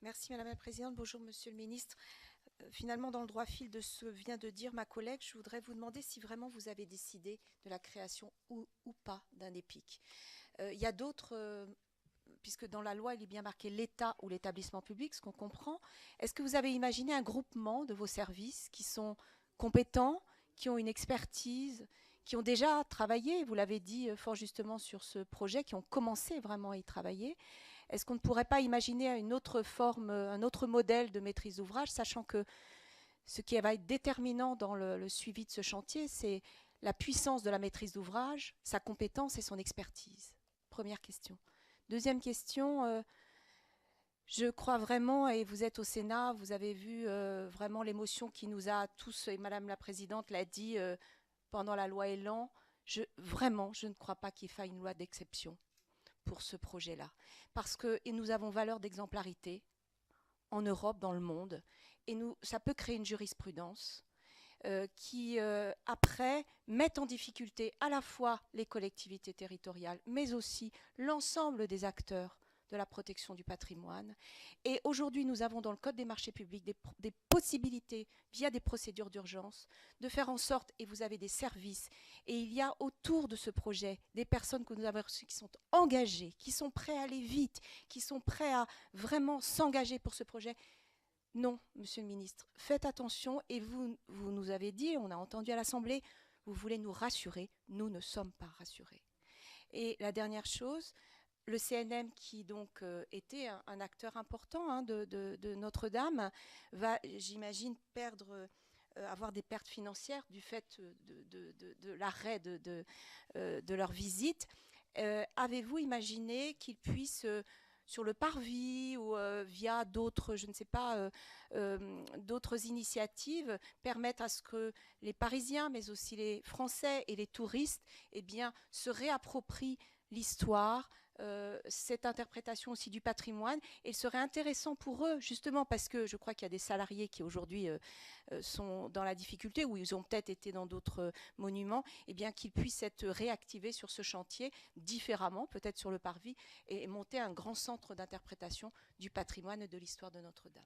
Merci Madame la Présidente. Bonjour Monsieur le Ministre. Finalement, dans le droit fil de ce que vient de dire ma collègue, je voudrais vous demander si vraiment vous avez décidé de la création ou pas d'un EPIC. Il y a d'autres, puisque dans la loi il est bien marqué l'État ou l'établissement public, ce qu'on comprend. Est-ce que vous avez imaginé un groupement de vos services qui sont compétents, qui ont une expertise, qui ont déjà travaillé, vous l'avez dit fort justement sur ce projet, qui ont commencé vraiment à y travailler? Est-ce qu'on ne pourrait pas imaginer une autre forme, un autre modèle de maîtrise d'ouvrage, sachant que ce qui va être déterminant dans le suivi de ce chantier, c'est la puissance de la maîtrise d'ouvrage, sa compétence et son expertise? Première question. Deuxième question, je crois vraiment, et vous êtes au Sénat, vous avez vu vraiment l'émotion qui nous a tous, et Madame la Présidente l'a dit pendant la loi Elan, vraiment, je ne crois pas qu'il faille une loi d'exception pour ce projet-là. Parce que nous avons valeur d'exemplarité en Europe, dans le monde, et ça peut créer une jurisprudence qui, après, met en difficulté à la fois les collectivités territoriales, mais aussi l'ensemble des acteurs de la protection du patrimoine. Et aujourd'hui, nous avons dans le Code des marchés publics des possibilités, via des procédures d'urgence, de faire en sorte, et vous avez des services, et il y a autour de ce projet des personnes que nous avons reçues qui sont engagées, qui sont prêts à aller vite, qui sont prêts à vraiment s'engager pour ce projet. Non, Monsieur le Ministre, faites attention, et vous nous avez dit, on a entendu à l'Assemblée, vous voulez nous rassurer, nous ne sommes pas rassurés. Et la dernière chose, le CNM, qui donc était un acteur important de Notre-Dame, va, j'imagine, avoir des pertes financières du fait de l'arrêt de leur visite. Avez-vous imaginé qu'ils puissent, sur le parvis ou via d'autres, je ne sais pas, d'autres initiatives, permettre à ce que les Parisiens, mais aussi les Français et les touristes, eh bien, se réapproprient l'histoire, cette interprétation aussi du patrimoine. Et il serait intéressant pour eux, justement, parce que je crois qu'il y a des salariés qui aujourd'hui sont dans la difficulté, ou ils ont peut-être été dans d'autres monuments, eh bien qu'ils puissent être réactivés sur ce chantier différemment, peut-être sur le parvis, et monter un grand centre d'interprétation du patrimoine et de l'histoire de Notre-Dame.